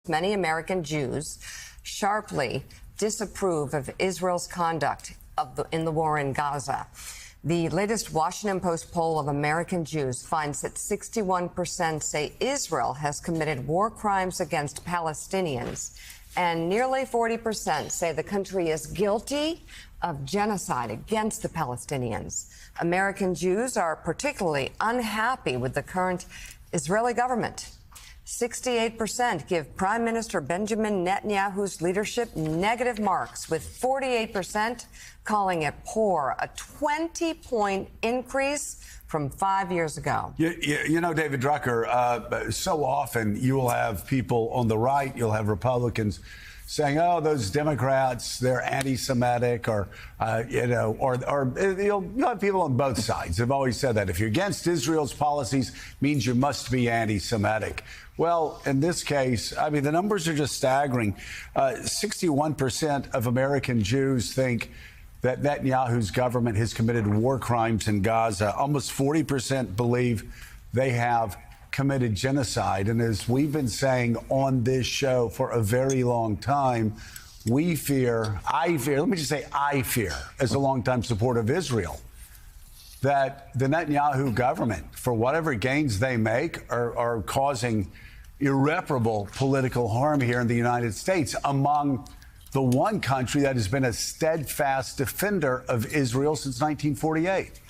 Many American Jews sharply disapprove of Israel's conduct in the war in Gaza. The latest Washington Post poll of American Jews finds that 61% say Israel has committed war crimes against Palestinians, and nearly 40% say the country is guilty of genocide against the Palestinians. American Jews are particularly unhappy with the current Israeli government. 68% give Prime Minister Benjamin Netanyahu's leadership negative marks, with 48% calling it poor, a 20-point increase from 5 years ago. You know, David Drucker, so often you will have people on the right, you'll have Republicans saying, oh, those Democrats, they're anti-Semitic, or you'll have people on both sides have always said that. If you're against Israel's policies, means you must be anti-Semitic. Well, in this case, I mean, the numbers are just staggering. 61% of American Jews think that Netanyahu's government has committed war crimes in Gaza. Almost 40% believe they have committed genocide. And as we've been saying on this show for a very long time, I fear, as a longtime supporter of Israel, that the Netanyahu government, for whatever gains they make, are causing irreparable political harm here in the United States, among the one country that has been a steadfast defender of Israel since 1948.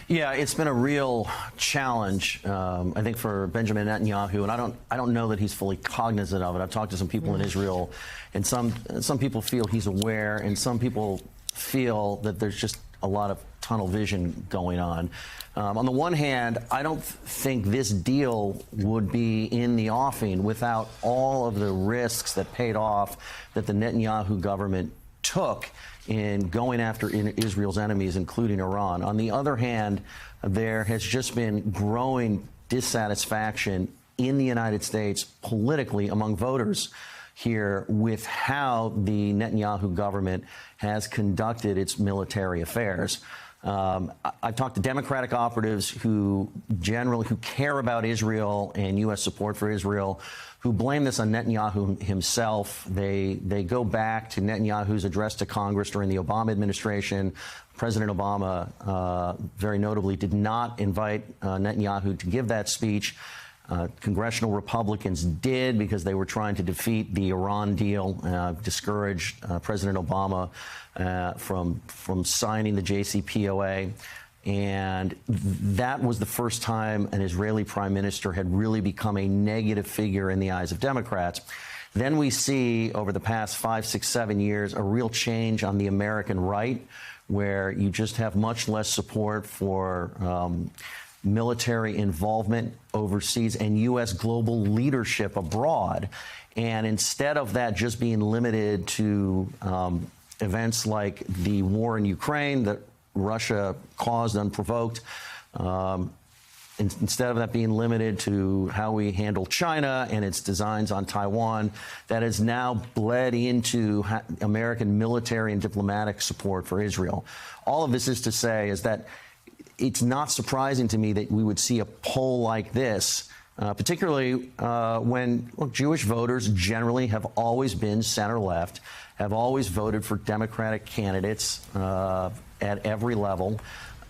Yeah, it's been a real challenge, I think, for Benjamin Netanyahu, and I don't know that he's fully cognizant of it. I've talked to some people in Israel, and some people feel he's aware, and some people feel that there's just a lot of tunnel vision going on. On the one hand, I don't think this deal would be in the offing without all of the risks that paid off that the Netanyahu government took in going after Israel's enemies, including Iran. On the other hand, there has just been growing dissatisfaction in the United States politically among voters here with how the Netanyahu government has conducted its military affairs. I've talked to Democratic operatives who care about Israel and U.S. support for Israel, who blame this on Netanyahu himself. They go back to Netanyahu's address to Congress during the Obama administration. President Obama, very notably, did not invite Netanyahu to give that speech. Congressional Republicans did, because they were trying to defeat the Iran deal, discourage President Obama from signing the JCPOA. And that was the first time an Israeli prime minister had really become a negative figure in the eyes of Democrats. Then we see, over the past 5, 6, 7 years, a real change on the American right, where you just have much less support for military involvement overseas and U.S. global leadership abroad. And instead of that just being limited to events like the war in Ukraine that Russia caused unprovoked, instead of that being limited to how we handle China and its designs on Taiwan, that has now bled into American military and diplomatic support for Israel. All of this is to say is that it's not surprising to me that we would see a poll like this, particularly when Jewish voters generally have always been center-left, have always voted for Democratic candidates at every level.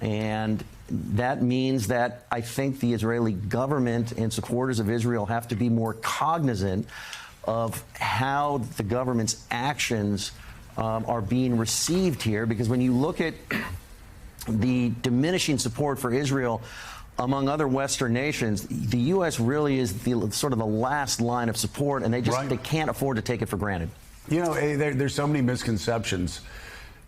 And that means that I think the Israeli government and supporters of Israel have to be more cognizant of how the government's actions are being received here. Because when you look at the diminishing support for Israel among other Western nations, the U.S. really is sort of the last line of support, and they can't afford to take it for granted. You know, there's so many misconceptions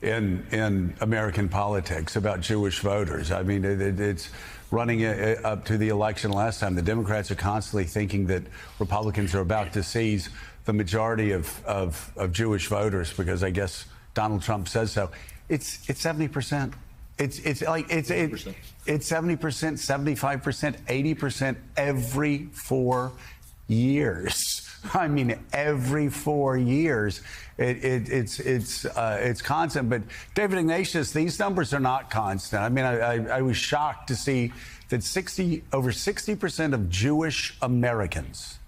in American politics about Jewish voters. I mean, it's running up to the election last time. The Democrats are constantly thinking that Republicans are about to seize the majority of Jewish voters because I guess Donald Trump says so. It's 70%. It's 70%, 75%, 80% every 4 years. I mean, every 4 years, it's constant. But David Ignatius, these numbers are not constant. I mean, I was shocked to see that over 60% of Jewish Americans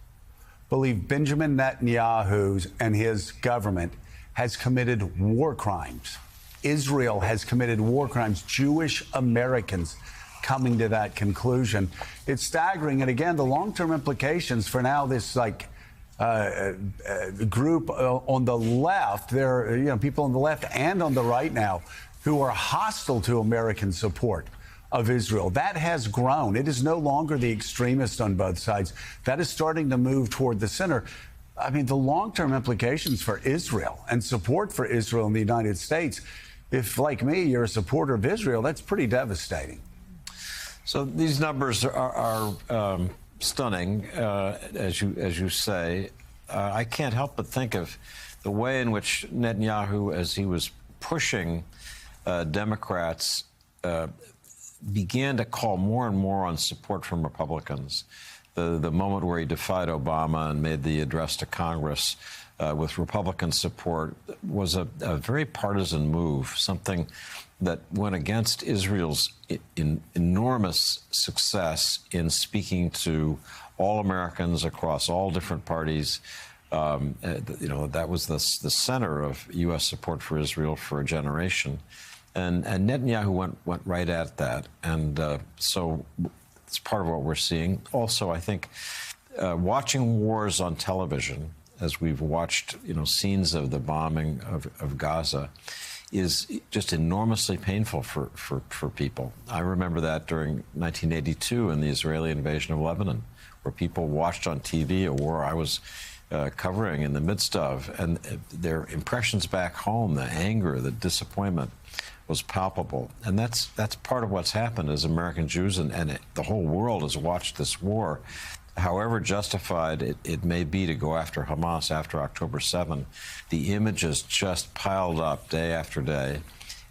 believe Benjamin Netanyahu and his government has committed war crimes. Israel has committed war crimes. Jewish Americans coming to that conclusion. It's staggering. And again, the long-term implications for now, this group on the left, there are people on the left and on the right now who are hostile to American support of Israel. That has grown. It is no longer the extremists on both sides. That is starting to move toward the center. I mean, the long-term implications for Israel and support for Israel in the United States, if, like me, you're a supporter of Israel, that's pretty devastating. So these numbers are stunning, as you say. I can't help but think of the way in which Netanyahu, as he was pushing Democrats, began to call more and more on support from Republicans. The moment where he defied Obama and made the address to Congress with Republican support was a very partisan move, something that went against Israel's enormous success in speaking to all Americans across all different parties. That was the center of U.S. support for Israel for a generation. And Netanyahu went right at that. And so it's part of what we're seeing. Also, I think watching wars on television, as we've watched, scenes of the bombing of Gaza, is just enormously painful for people. I remember that during 1982 in the Israeli invasion of Lebanon, where people watched on TV a war I was covering in the midst of, and their impressions back home, the anger, the disappointment, was palpable. And that's part of what's happened as American Jews, and the whole world has watched this war. However justified it may be to go after Hamas after October 7, the images just piled up day after day.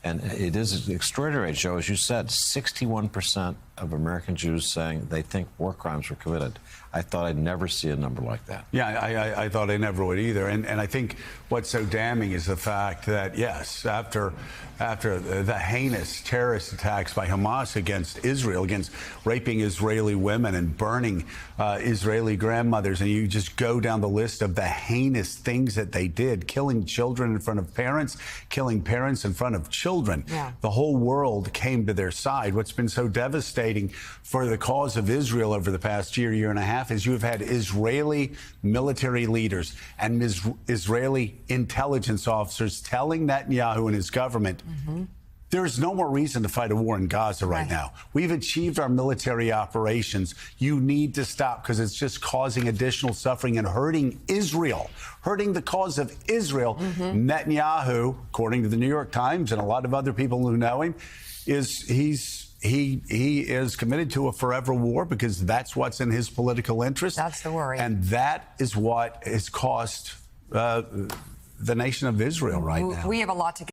And it is extraordinary, Joe, as you said, 61% of American Jews saying they think war crimes were committed. I thought I'd never see a number like that. Yeah, I thought I never would either. And I think what's so damning is the fact that, yes, after the heinous terrorist attacks by Hamas against Israel, against raping Israeli women and burning Israeli grandmothers, and you just go down the list of the heinous things that they did, killing children in front of parents, killing parents in front of children. Yeah. The whole world came to their side. What's been so devastating for the cause of Israel over the past year and a half is you have had Israeli military leaders and Israeli intelligence officers telling Netanyahu and his government, there's no more reason to fight a war in Gaza right now. We've achieved our military operations. You need to stop because it's just causing additional suffering and hurting Israel, hurting the cause of Israel. Netanyahu, according to the New York Times and a lot of other people who know him, he is committed to a forever war because that's what's in his political interest. That's the worry. And that is what has cost the nation of Israel right now. We have a lot to